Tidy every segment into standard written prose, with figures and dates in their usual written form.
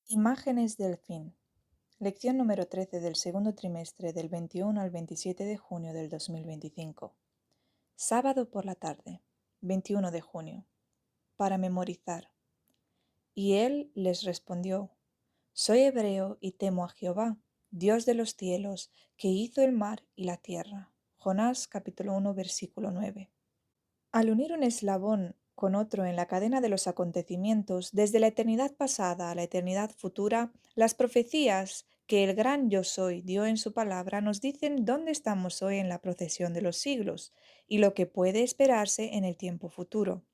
Imágenes del fin. Lección número 13 del segundo trimestre del 21 al 27 de junio del 2025. Sábado por la tarde, 21 de junio. Para memorizar. Y él les respondió: Soy hebreo y temo a Jehová, Dios de los cielos, que hizo el mar y la tierra. Jonás capítulo 1 versículo 9. Al unir un eslabón con otro en la cadena de los acontecimientos, desde la eternidad pasada a la eternidad futura, las profecías que el gran Yo Soy dio en su palabra nos dicen dónde estamos hoy en la procesión de los siglos y lo que puede esperarse en el tiempo futuro.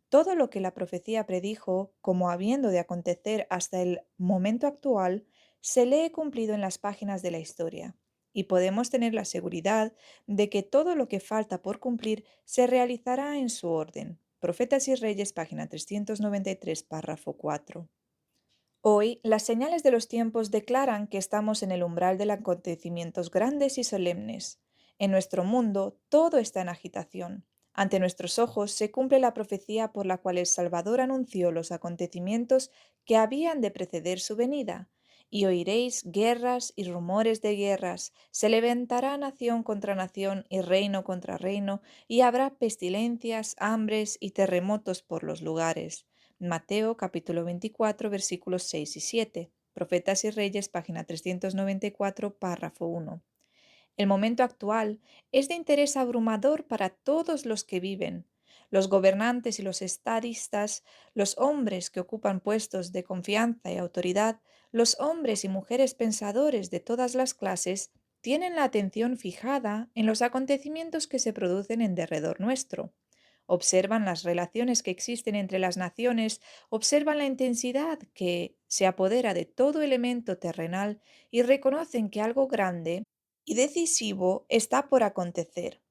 Todo lo que la profecía predijo como habiendo de acontecer hasta el momento actual se lee cumplido en las páginas de la historia, y podemos tener la seguridad de que todo lo que falta por cumplir se realizará en su orden. Profetas y Reyes, página 393, párrafo 4. Hoy, las señales de los tiempos declaran que estamos en el umbral de acontecimientos grandes y solemnes. En nuestro mundo, todo está en agitación. Ante nuestros ojos se cumple la profecía por la cual el Salvador anunció los acontecimientos que habían de preceder su venida. Y oiréis guerras y rumores de guerras, se levantará nación contra nación y reino contra reino, y habrá pestilencias, hambres y terremotos por los lugares. Mateo capítulo 24 versículos 6 y 7. Profetas y Reyes, página 394, párrafo 1. El momento actual es de interés abrumador para todos los que viven. Los gobernantes y los estadistas, los hombres que ocupan puestos de confianza y autoridad, los hombres y mujeres pensadores de todas las clases, tienen la atención fijada en los acontecimientos que se producen en derredor nuestro. Observan las relaciones que existen entre las naciones, observan la intensidad que se apodera de todo elemento terrenal y reconocen que algo grande y decisivo está por acontecer,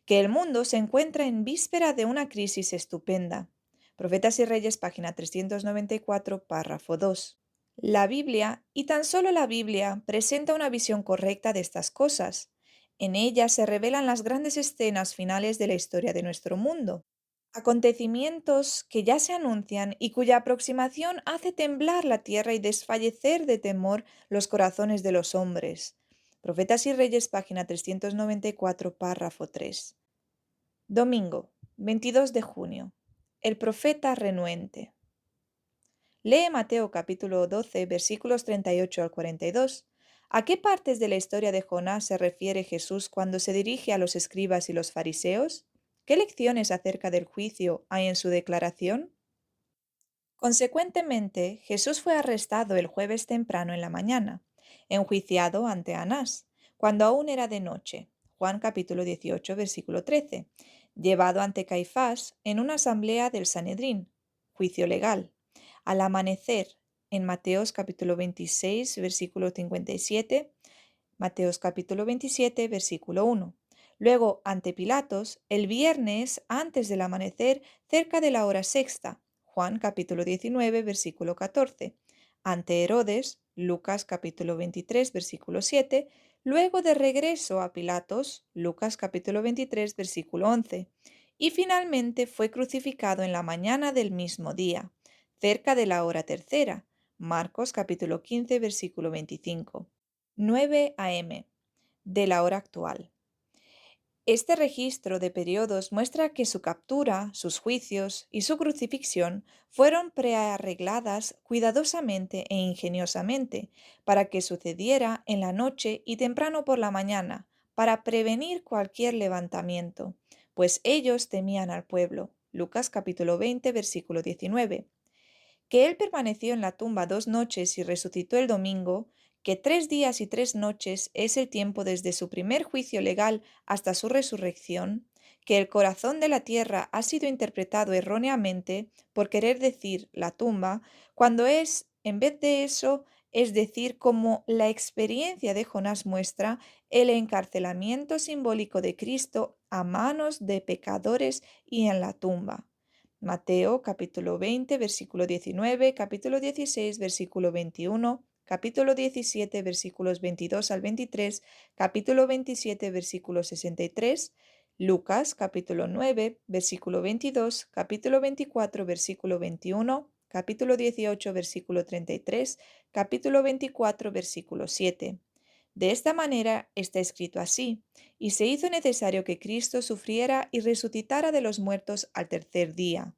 que el mundo se encuentra en víspera de una crisis estupenda. Profetas y Reyes, página 394, párrafo 2. La Biblia, y tan solo la Biblia, presenta una visión correcta de estas cosas. En ella se revelan las grandes escenas finales de la historia de nuestro mundo. Acontecimientos que ya se anuncian y cuya aproximación hace temblar la tierra y desfallecer de temor los corazones de los hombres. Profetas y Reyes, página 394, párrafo 3. Domingo, 22 de junio. El profeta renuente. Lee Mateo capítulo 12, versículos 38 al 42. ¿A qué partes de la historia de Jonás se refiere Jesús cuando se dirige a los escribas y los fariseos? ¿Qué lecciones acerca del juicio hay en su declaración? Consecuentemente, Jesús fue arrestado el jueves temprano en la mañana, enjuiciado ante Anás, cuando aún era de noche. Juan capítulo 18, versículo 13. Llevado ante Caifás en una asamblea del Sanedrín, juicio legal. Al amanecer, en Mateos capítulo 26, versículo 57, Mateos capítulo 27, versículo 1. Luego, ante Pilatos, el viernes antes del amanecer, cerca de la hora sexta. Juan capítulo 19, versículo 14. Ante Herodes, Lucas capítulo 23, versículo 7. Luego de regreso a Pilatos, Lucas capítulo 23, versículo 11. Y finalmente fue crucificado en la mañana del mismo día, cerca de la hora tercera. Marcos capítulo 15, versículo 25. 9 a.m. de la hora actual. Este registro de periodos muestra que su captura, sus juicios y su crucifixión fueron prearregladas cuidadosamente e ingeniosamente para que sucediera en la noche y temprano por la mañana, para prevenir cualquier levantamiento, pues ellos temían al pueblo. Lucas capítulo 20, versículo 19. Que él permaneció en la tumba 2 noches y resucitó el domingo, que 3 días y 3 noches es el tiempo desde su primer juicio legal hasta su resurrección, que el corazón de la tierra ha sido interpretado erróneamente por querer decir la tumba, cuando es, en vez de eso, es decir, como la experiencia de Jonás muestra, el encarcelamiento simbólico de Cristo a manos de pecadores y en la tumba. Mateo capítulo 20, versículo 19, capítulo 16, versículo 21, capítulo 17, versículos 22 al 23, capítulo 27, versículo 63, Lucas capítulo 9, versículo 22, capítulo 24, versículo 21, capítulo 18, versículo 33, capítulo 24, versículo 7. De esta manera está escrito así: y se hizo necesario que Cristo sufriera y resucitara de los muertos al tercer día.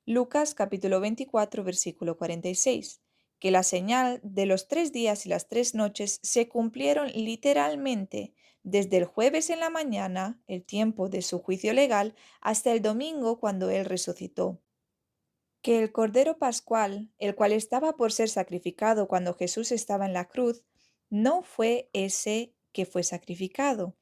Lucas capítulo 24, versículo 46, que la señal de los 3 días y las 3 noches se cumplieron literalmente desde el jueves en la mañana, el tiempo de su juicio legal, hasta el domingo cuando él resucitó. Que el Cordero Pascual, el cual estaba por ser sacrificado cuando Jesús estaba en la cruz, no fue ese que fue sacrificado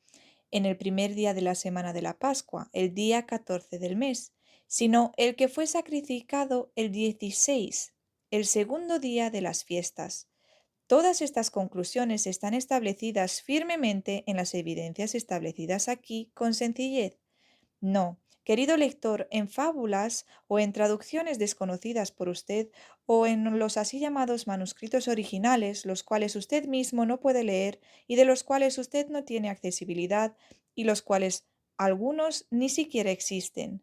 en el primer día de la semana de la Pascua, el día 14 del mes, sino el que fue sacrificado el 16, el segundo día de las fiestas. Todas estas conclusiones están establecidas firmemente en las evidencias establecidas aquí con sencillez. No, querido lector, en fábulas o en traducciones desconocidas por usted o en los así llamados manuscritos originales, los cuales usted mismo no puede leer y de los cuales usted no tiene accesibilidad y los cuales algunos ni siquiera existen.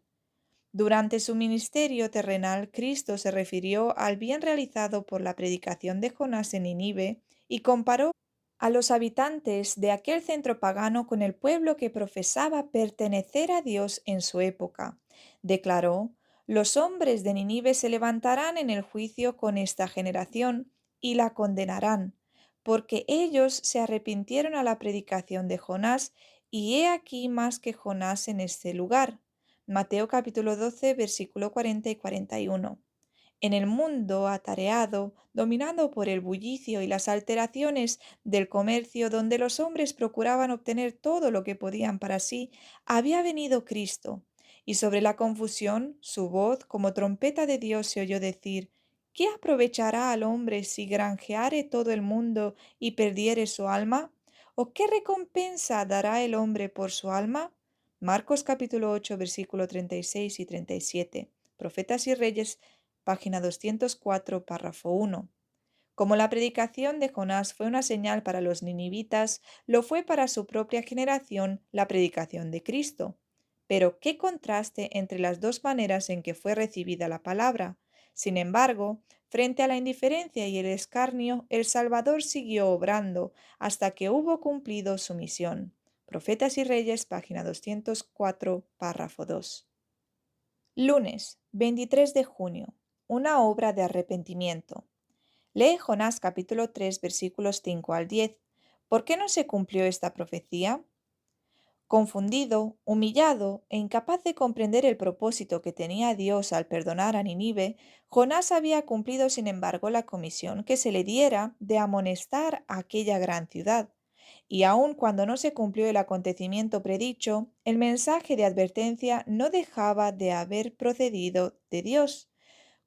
Durante su ministerio terrenal, Cristo se refirió al bien realizado por la predicación de Jonás en Nínive y comparó a los habitantes de aquel centro pagano con el pueblo que profesaba pertenecer a Dios en su época. Declaró: los hombres de Nínive se levantarán en el juicio con esta generación y la condenarán, porque ellos se arrepintieron a la predicación de Jonás, y he aquí más que Jonás en este lugar. Mateo capítulo 12, versículo 40 y 41. En el mundo atareado, dominado por el bullicio y las alteraciones del comercio, donde los hombres procuraban obtener todo lo que podían para sí, había venido Cristo, y sobre la confusión su voz como trompeta de Dios se oyó decir: ¿qué aprovechará al hombre si granjeare todo el mundo y perdiere su alma? ¿O qué recompensa dará el hombre por su alma? Marcos capítulo 8, versículo 36 y 37. Profetas y Reyes, página 204, párrafo 1. Como la predicación de Jonás fue una señal para los ninivitas, lo fue para su propia generación la predicación de Cristo. Pero qué contraste entre las dos maneras en que fue recibida la palabra. Sin embargo, frente a la indiferencia y el escarnio, el Salvador siguió obrando hasta que hubo cumplido su misión. Profetas y Reyes, página 204, párrafo 2. Lunes, 23 de junio. Una obra de arrepentimiento. Lee Jonás capítulo 3 versículos 5 al 10. ¿Por qué no se cumplió esta profecía? Confundido, humillado e incapaz de comprender el propósito que tenía Dios al perdonar a Nínive, Jonás había cumplido sin embargo la comisión que se le diera de amonestar a aquella gran ciudad. Y aun cuando no se cumplió el acontecimiento predicho, el mensaje de advertencia no dejaba de haber procedido de Dios.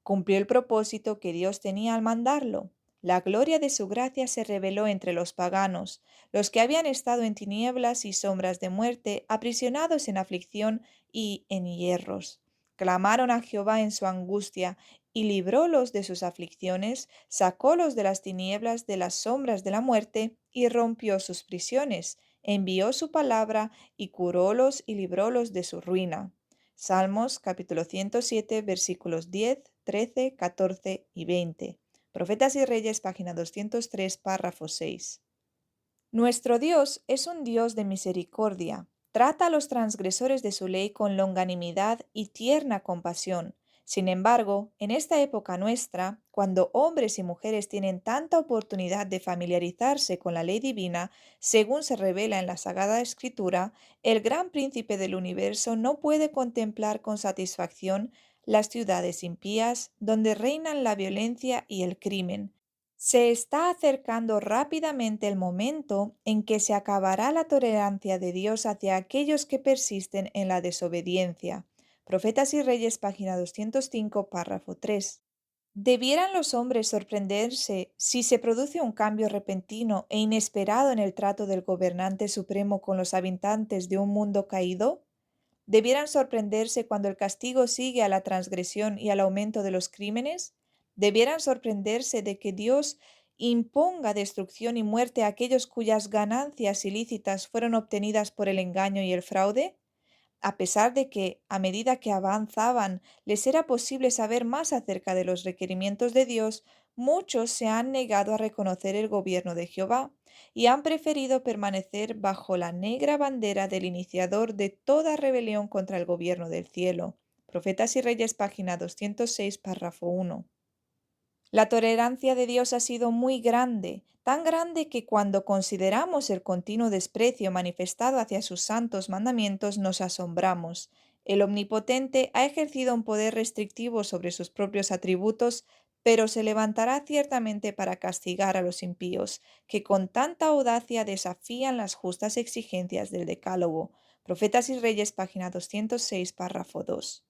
Cumplió el propósito que Dios tenía al mandarlo. La gloria de su gracia se reveló entre los paganos, los que habían estado en tinieblas y sombras de muerte, aprisionados en aflicción y en hierros. Clamaron a Jehová en su angustia, y librólos de sus aflicciones, sacólos de las tinieblas de las sombras de la muerte, y rompió sus prisiones, envió su palabra, y curólos y librólos de su ruina. Salmos capítulo 107 versículos 10, 13, 14 y 20. Profetas y Reyes, página 203, párrafo 6. Nuestro Dios es un Dios de misericordia. Trata a los transgresores de su ley con longanimidad y tierna compasión. Sin embargo, en esta época nuestra, cuando hombres y mujeres tienen tanta oportunidad de familiarizarse con la ley divina, según se revela en la Sagrada Escritura, el gran príncipe del universo no puede contemplar con satisfacción las ciudades impías donde reinan la violencia y el crimen. Se está acercando rápidamente el momento en que se acabará la tolerancia de Dios hacia aquellos que persisten en la desobediencia. Profetas y Reyes, página 205, párrafo 3. ¿Debieran los hombres sorprenderse si se produce un cambio repentino e inesperado en el trato del gobernante supremo con los habitantes de un mundo caído? ¿Debieran sorprenderse cuando el castigo sigue a la transgresión y al aumento de los crímenes? ¿Debieran sorprenderse de que Dios imponga destrucción y muerte a aquellos cuyas ganancias ilícitas fueron obtenidas por el engaño y el fraude? A pesar de que, a medida que avanzaban, les era posible saber más acerca de los requerimientos de Dios, muchos se han negado a reconocer el gobierno de Jehová y han preferido permanecer bajo la negra bandera del iniciador de toda rebelión contra el gobierno del cielo. Profetas y Reyes, página 206, párrafo 1. La tolerancia de Dios ha sido muy grande, tan grande que cuando consideramos el continuo desprecio manifestado hacia sus santos mandamientos nos asombramos. El Omnipotente ha ejercido un poder restrictivo sobre sus propios atributos, pero se levantará ciertamente para castigar a los impíos, que con tanta audacia desafían las justas exigencias del Decálogo. Profetas y Reyes, página 206, párrafo 2.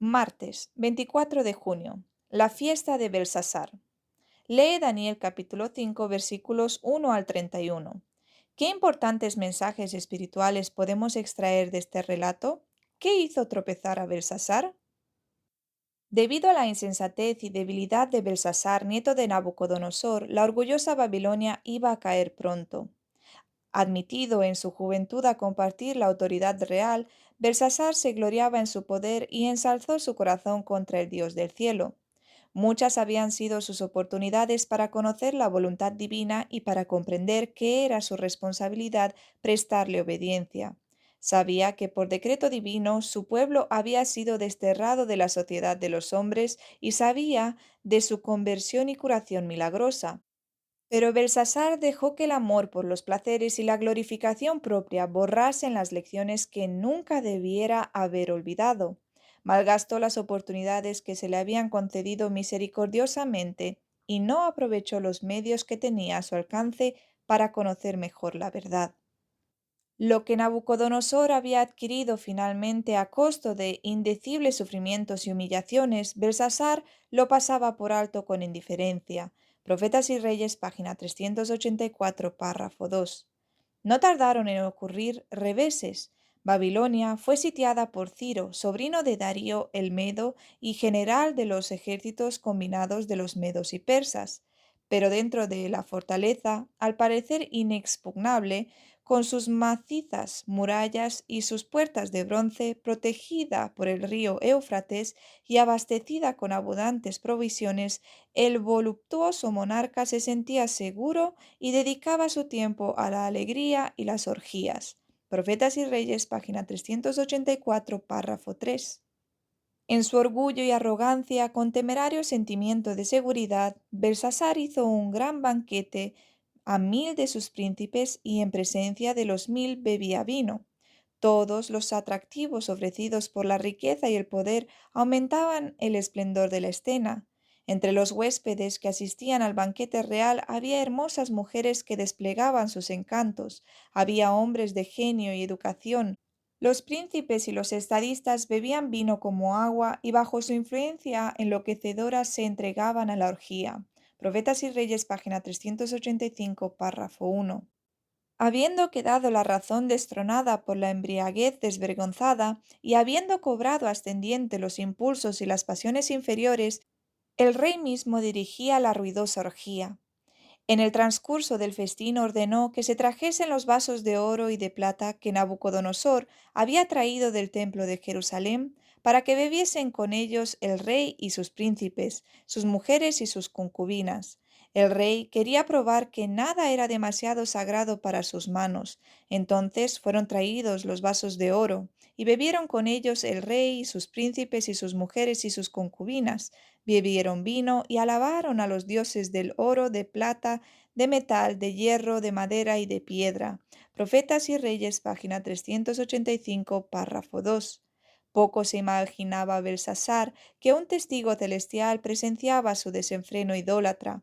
Martes, 24 de junio. La fiesta de Belsasar. Lee Daniel capítulo 5 versículos 1 al 31. ¿Qué importantes mensajes espirituales podemos extraer de este relato? ¿Qué hizo tropezar a Belsasar? Debido a la insensatez y debilidad de Belsasar, nieto de Nabucodonosor, la orgullosa Babilonia iba a caer pronto. Admitido en su juventud a compartir la autoridad real, Belsasar se gloriaba en su poder y ensalzó su corazón contra el Dios del cielo. Muchas habían sido sus oportunidades para conocer la voluntad divina y para comprender que era su responsabilidad prestarle obediencia. Sabía que por decreto divino su pueblo había sido desterrado de la sociedad de los hombres y sabía de su conversión y curación milagrosa. Pero Belsasar dejó que el amor por los placeres y la glorificación propia borrasen las lecciones que nunca debiera haber olvidado. Malgastó las oportunidades que se le habían concedido misericordiosamente y no aprovechó los medios que tenía a su alcance para conocer mejor la verdad. Lo que Nabucodonosor había adquirido finalmente a costo de indecibles sufrimientos y humillaciones, Belsasar lo pasaba por alto con indiferencia. Profetas y Reyes, página 384, párrafo 2. No tardaron en ocurrir reveses. Babilonia fue sitiada por Ciro, sobrino de Darío el Medo y general de los ejércitos combinados de los medos y persas. Pero dentro de la fortaleza, al parecer inexpugnable, con sus macizas murallas y sus puertas de bronce, protegida por el río Éufrates y abastecida con abundantes provisiones, el voluptuoso monarca se sentía seguro y dedicaba su tiempo a la alegría y las orgías. Profetas y Reyes, página 384, párrafo 3. En su orgullo y arrogancia, con temerario sentimiento de seguridad, Belsasar hizo un gran banquete a 1000 de sus príncipes y en presencia de los 1000 bebía vino. Todos los atractivos ofrecidos por la riqueza y el poder aumentaban el esplendor de la escena. Entre los huéspedes que asistían al banquete real había hermosas mujeres que desplegaban sus encantos, había hombres de genio y educación. Los príncipes y los estadistas bebían vino como agua y bajo su influencia enloquecedora se entregaban a la orgía. Profetas y Reyes, página 385, párrafo 1. Habiendo quedado la razón destronada por la embriaguez desvergonzada y habiendo cobrado ascendiente los impulsos y las pasiones inferiores, el rey mismo dirigía la ruidosa orgía. En el transcurso del festín ordenó que se trajesen los vasos de oro y de plata que Nabucodonosor había traído del templo de Jerusalén, para que bebiesen con ellos el rey y sus príncipes, sus mujeres y sus concubinas. El rey quería probar que nada era demasiado sagrado para sus manos. Entonces fueron traídos los vasos de oro, y bebieron con ellos el rey y sus príncipes y sus mujeres y sus concubinas. Bebieron vino y alabaron a los dioses del oro, de plata, de metal, de hierro, de madera y de piedra. Profetas y Reyes, página 385, párrafo 2. Poco se imaginaba Belsasar que un testigo celestial presenciaba su desenfreno idólatra.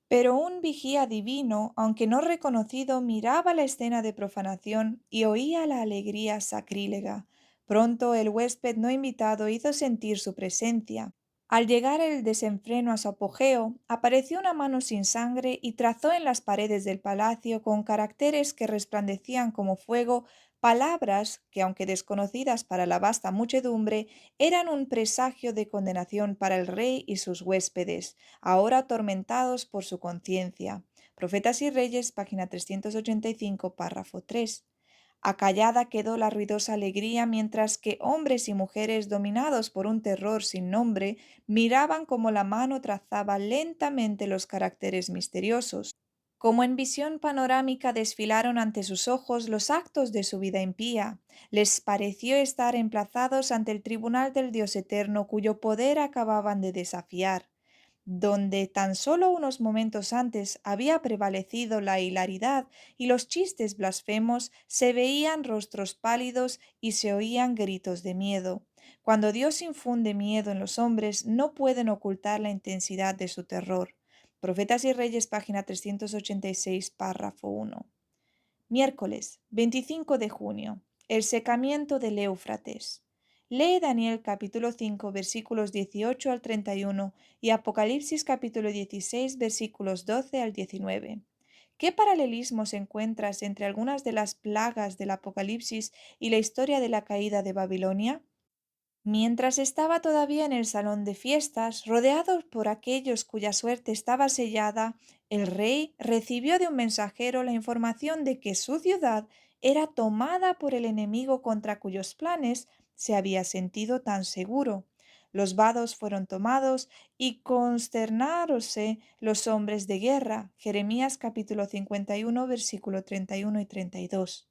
Pero un vigía divino, aunque no reconocido, miraba la escena de profanación y oía la alegría sacrílega. Pronto el huésped no invitado hizo sentir su presencia. Al llegar el desenfreno a su apogeo, apareció una mano sin sangre y trazó en las paredes del palacio con caracteres que resplandecían como fuego palabras que, aunque desconocidas para la vasta muchedumbre, eran un presagio de condenación para el rey y sus huéspedes, ahora atormentados por su conciencia. Profetas y Reyes, página 385, párrafo 3. Acallada quedó la ruidosa alegría mientras que hombres y mujeres dominados por un terror sin nombre miraban cómo la mano trazaba lentamente los caracteres misteriosos. Como en visión panorámica desfilaron ante sus ojos los actos de su vida impía. Les pareció estar emplazados ante el tribunal del Dios eterno cuyo poder acababan de desafiar. Donde tan solo unos momentos antes había prevalecido la hilaridad y los chistes blasfemos, se veían rostros pálidos y se oían gritos de miedo. Cuando Dios infunde miedo en los hombres, no pueden ocultar la intensidad de su terror. Profetas y Reyes, página 386, párrafo 1. Miércoles 25 de junio. El secamiento del Éufrates. Lee Daniel capítulo 5 versículos 18 al 31 y Apocalipsis capítulo 16 versículos 12 al 19. ¿Qué paralelismos encuentras entre algunas de las plagas del Apocalipsis y la historia de la caída de Babilonia? Mientras estaba todavía en el salón de fiestas, rodeado por aquellos cuya suerte estaba sellada, el rey recibió de un mensajero la información de que su ciudad era tomada por el enemigo contra cuyos planes se había sentido tan seguro. Los vados fueron tomados y consternáronse los hombres de guerra. Jeremías capítulo 51 versículo 31 y 32.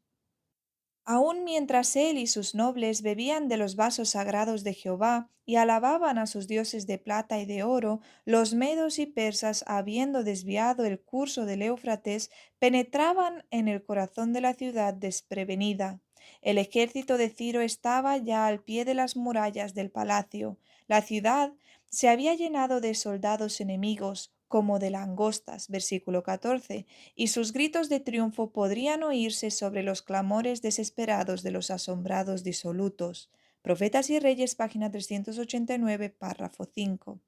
Aun mientras él y sus nobles bebían de los vasos sagrados de Jehová y alababan a sus dioses de plata y de oro, los medos y persas, habiendo desviado el curso del Éufrates, penetraban en el corazón de la ciudad desprevenida. El ejército de Ciro estaba ya al pie de las murallas del palacio. La ciudad se había llenado de soldados enemigos, como de langostas, versículo 14, y sus gritos de triunfo podrían oírse sobre los clamores desesperados de los asombrados disolutos. Profetas y Reyes, página 389, párrafo 5.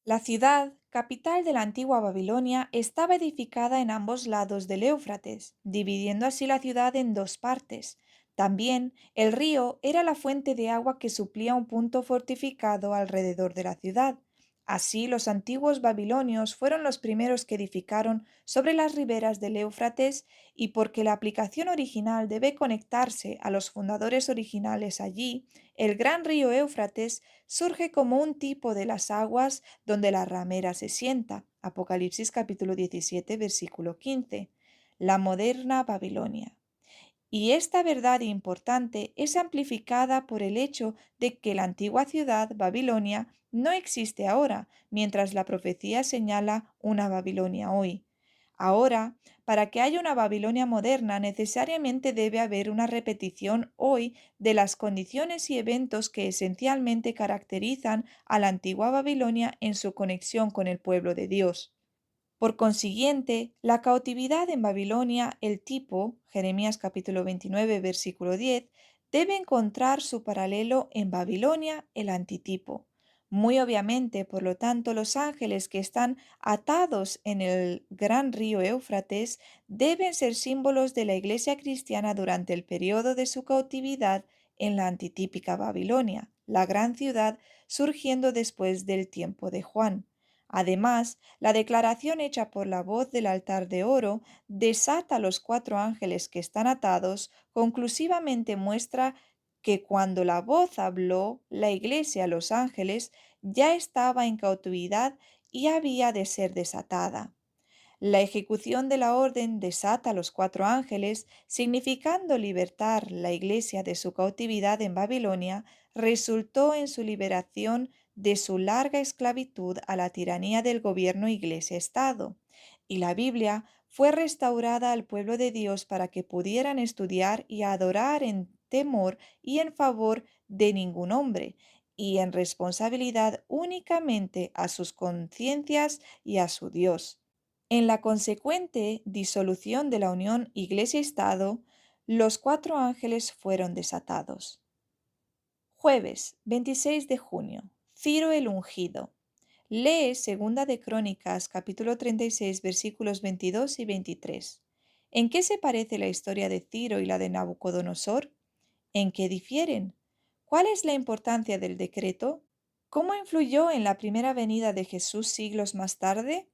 La ciudad, capital de la antigua Babilonia, estaba edificada en ambos lados del Éufrates, dividiendo así la ciudad en dos partes. También el río era la fuente de agua que suplía un punto fortificado alrededor de la ciudad. Así los antiguos babilonios fueron los primeros que edificaron sobre las riberas del Éufrates y porque la aplicación original debe conectarse a los fundadores originales allí, el gran río Éufrates surge como un tipo de las aguas donde la ramera se sienta. Apocalipsis capítulo 17, versículo 15. La moderna Babilonia. Y esta verdad importante es amplificada por el hecho de que la antigua ciudad, Babilonia, no existe ahora, mientras la profecía señala una Babilonia hoy. Ahora, para que haya una Babilonia moderna, necesariamente debe haber una repetición hoy de las condiciones y eventos que esencialmente caracterizan a la antigua Babilonia en su conexión con el pueblo de Dios. Por consiguiente, la cautividad en Babilonia, el tipo, Jeremías capítulo 29, versículo 10, debe encontrar su paralelo en Babilonia, el antitipo. Muy obviamente, por lo tanto, los ángeles que están atados en el gran río Éufrates deben ser símbolos de la iglesia cristiana durante el periodo de su cautividad en la antitípica Babilonia, la gran ciudad surgiendo después del tiempo de Juan. Además, la declaración hecha por la voz del altar de oro desata a los cuatro ángeles que están atados, conclusivamente muestra que cuando la voz habló, la iglesia, los ángeles, ya estaba en cautividad y había de ser desatada. La ejecución de la orden desata a los cuatro ángeles, significando libertar la iglesia de su cautividad en Babilonia, resultó en su liberación de su larga esclavitud a la tiranía del gobierno iglesia-estado. Y la Biblia fue restaurada al pueblo de Dios para que pudieran estudiar y adorar en temor y en favor de ningún hombre, y en responsabilidad únicamente a sus conciencias y a su Dios. En la consecuente disolución de la unión Iglesia-Estado, los cuatro ángeles fueron desatados. Jueves 26 de junio. Ciro el ungido. Lee Segunda de Crónicas, capítulo 36, versículos 22 y 23. ¿En qué se parece la historia de Ciro y la de Nabucodonosor? ¿En qué difieren? ¿Cuál es la importancia del decreto? ¿Cómo influyó en la primera venida de Jesús siglos más tarde?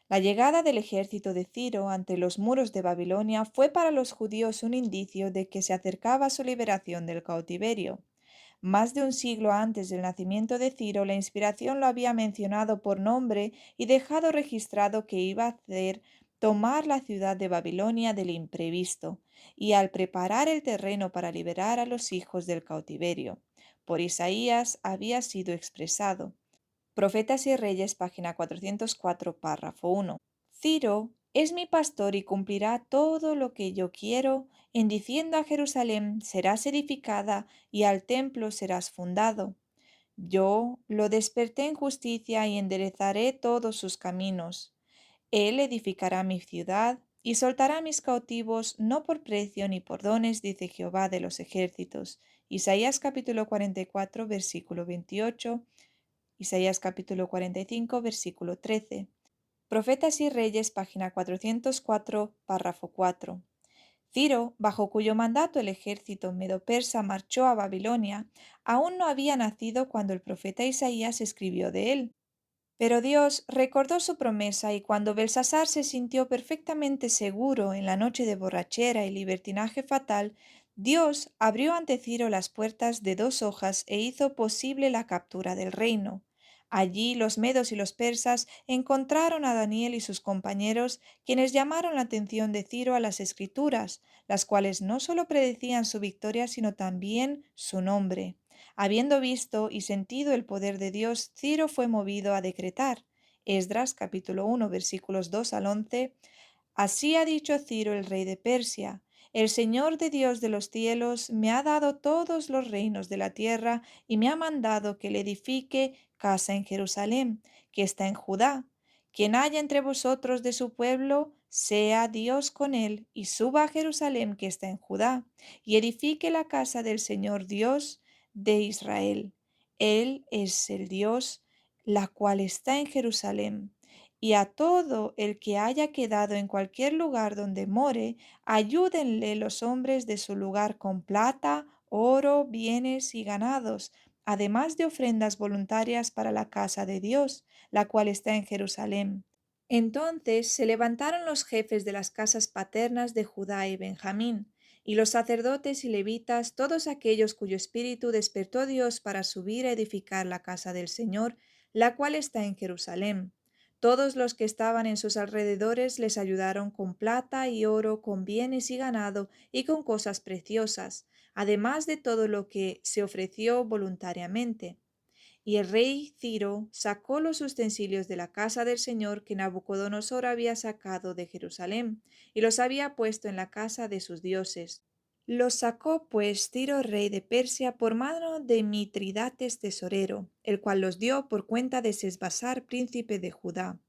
La llegada del ejército de Ciro ante los muros de Babilonia fue para los judíos un indicio de que se acercaba su liberación del cautiverio. Más de un siglo antes del nacimiento de Ciro, la inspiración lo había mencionado por nombre y dejado registrado que iba a hacer tomar la ciudad de Babilonia del imprevisto, y al preparar el terreno para liberar a los hijos del cautiverio. Por Isaías había sido expresado. Profetas y Reyes, página 404, párrafo 1. Ciro es mi pastor y cumplirá todo lo que yo quiero, en diciendo a Jerusalén serás edificada y al templo serás fundado. Yo lo desperté en justicia y enderezaré todos sus caminos. Él edificará mi ciudad y soltará a mis cautivos no por precio ni por dones, dice Jehová de los ejércitos. Isaías capítulo 44, versículo 28. Isaías capítulo 45, versículo 13. Profetas y Reyes, página 404, párrafo 4. Ciro, bajo cuyo mandato el ejército medo-persa marchó a Babilonia, aún no había nacido cuando el profeta Isaías escribió de él. Pero Dios recordó su promesa y cuando Belsasar se sintió perfectamente seguro en la noche de borrachera y libertinaje fatal, Dios abrió ante Ciro las puertas de 2 hojas e hizo posible la captura del reino. Allí los medos y los persas encontraron a Daniel y sus compañeros, quienes llamaron la atención de Ciro a las escrituras, las cuales no solo predecían su victoria, sino también su nombre. Habiendo visto y sentido el poder de Dios, Ciro fue movido a decretar. Esdras capítulo 1 versículos 2 al 11. Así ha dicho Ciro el rey de Persia: el Señor de Dios de los cielos me ha dado todos los reinos de la tierra y me ha mandado que le edifique casa en Jerusalén, que está en Judá. Quien haya entre vosotros de su pueblo, sea Dios con él, y suba a Jerusalén que está en Judá, y edifique la casa del Señor Dios de Israel. Él es el Dios, la cual está en Jerusalén. Y a todo el que haya quedado en cualquier lugar donde more, ayúdenle los hombres de su lugar con plata, oro, bienes y ganados, además de ofrendas voluntarias para la casa de Dios, la cual está en Jerusalén. Entonces se levantaron los jefes de las casas paternas de Judá y Benjamín, y los sacerdotes y levitas, todos aquellos cuyo espíritu despertó Dios para subir a edificar la casa del Señor, la cual está en Jerusalén. Todos los que estaban en sus alrededores les ayudaron con plata y oro, con bienes y ganado y con cosas preciosas, además de todo lo que se ofreció voluntariamente. Y el rey Ciro sacó los utensilios de la casa del Señor que Nabucodonosor había sacado de Jerusalén, y los había puesto en la casa de sus dioses. Los sacó pues Ciro rey de Persia por mano de Mitridates tesorero, el cual los dio por cuenta de Sesbasar príncipe de Judá.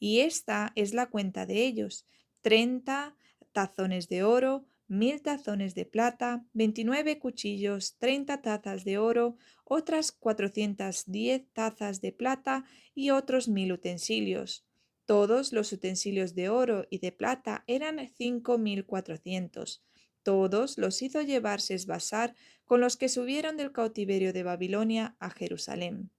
Y esta es la cuenta de ellos: 30 tazones de oro, 1000 tazones de plata, 29 cuchillos, 30 tazas de oro, otras 410 tazas de plata y otros 1000 utensilios. Todos los utensilios de oro y de plata eran 5400. Todos los hizo llevar Sesbasar con los que subieron del cautiverio de Babilonia a Jerusalén.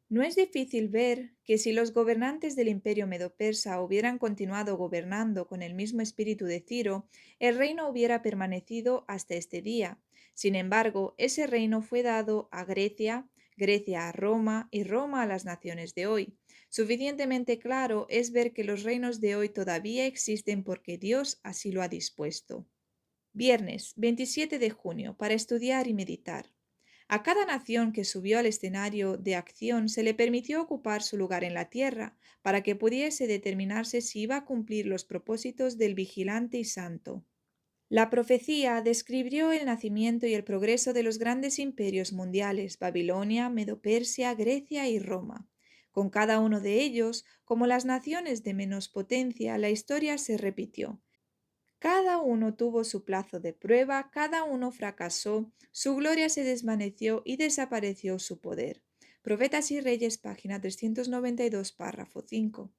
No es difícil ver que si los gobernantes del imperio medo-persa hubieran continuado gobernando con el mismo espíritu de Ciro, el reino hubiera permanecido hasta este día. Sin embargo, ese reino fue dado a Grecia, Grecia a Roma y Roma a las naciones de hoy. Suficientemente claro es ver que los reinos de hoy todavía existen porque Dios así lo ha dispuesto. Viernes 27 de junio, para estudiar y meditar. A cada nación que subió al escenario de acción se le permitió ocupar su lugar en la tierra, para que pudiese determinarse si iba a cumplir los propósitos del vigilante y santo. La profecía describió el nacimiento y el progreso de los grandes imperios mundiales: Babilonia, Medo-Persia, Grecia y Roma. Con cada uno de ellos, como las naciones de menos potencia, la historia se repitió. Cada uno tuvo su plazo de prueba, cada uno fracasó, su gloria se desvaneció y desapareció su poder. Profetas y Reyes, página 392, párrafo 5.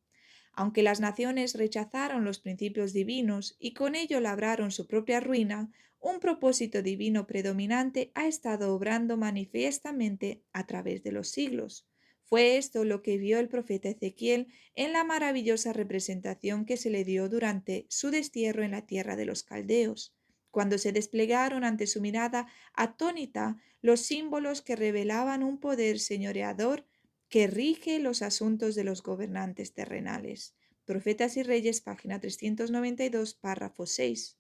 Aunque las naciones rechazaron los principios divinos y con ello labraron su propia ruina, un propósito divino predominante ha estado obrando manifiestamente a través de los siglos. Fue esto lo que vio el profeta Ezequiel en la maravillosa representación que se le dio durante su destierro en la tierra de los caldeos, cuando se desplegaron ante su mirada atónita los símbolos que revelaban un poder señoreador que rige los asuntos de los gobernantes terrenales. Profetas y Reyes, página 392, párrafo 6.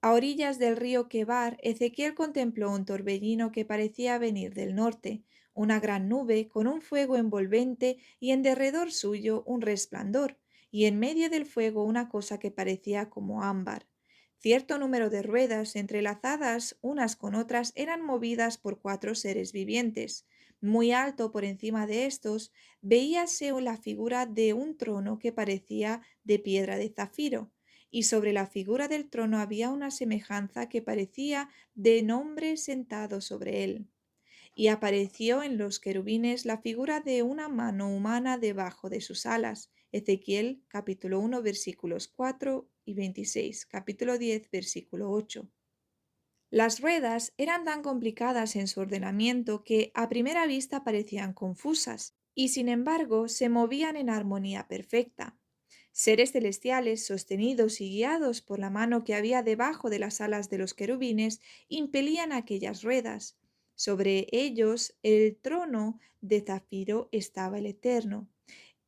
A orillas del río Quebar, Ezequiel contempló un torbellino que parecía venir del norte, una gran nube con un fuego envolvente y en derredor suyo un resplandor, y en medio del fuego una cosa que parecía como ámbar. Cierto número de ruedas entrelazadas unas con otras eran movidas por cuatro seres vivientes. Muy alto por encima de estos veíase la figura de un trono que parecía de piedra de zafiro y sobre la figura del trono había una semejanza que parecía de hombre sentado sobre él. Y apareció en los querubines la figura de una mano humana debajo de sus alas. Ezequiel capítulo 1 versículos 4 y 26, capítulo 10 versículo 8. Las ruedas eran tan complicadas en su ordenamiento que a primera vista parecían confusas, y sin embargo se movían en armonía perfecta. Seres celestiales, sostenidos y guiados por la mano que había debajo de las alas de los querubines, impelían aquellas ruedas. Sobre ellos el trono de zafiro estaba el Eterno.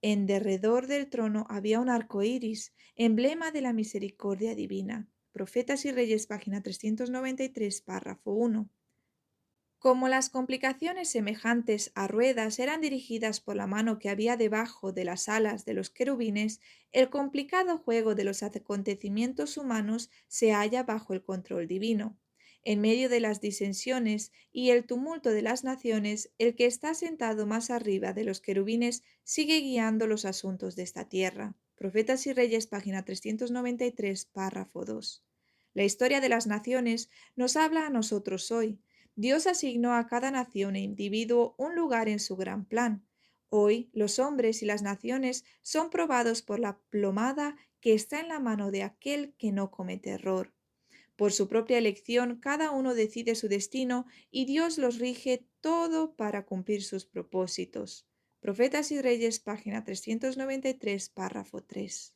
En derredor del trono había un arco iris, emblema de la misericordia divina. Profetas y Reyes, página 393, párrafo 1. Como las complicaciones semejantes a ruedas eran dirigidas por la mano que había debajo de las alas de los querubines, el complicado juego de los acontecimientos humanos se halla bajo el control divino. En medio de las disensiones y el tumulto de las naciones, el que está sentado más arriba de los querubines sigue guiando los asuntos de esta tierra. Profetas y Reyes, página 393, párrafo 2. La historia de las naciones nos habla a nosotros hoy. Dios asignó a cada nación e individuo un lugar en su gran plan. Hoy los hombres y las naciones son probados por la plomada que está en la mano de aquel que no comete error. Por su propia elección, cada uno decide su destino y Dios los rige todo para cumplir sus propósitos. Profetas y Reyes, página 393, párrafo 3.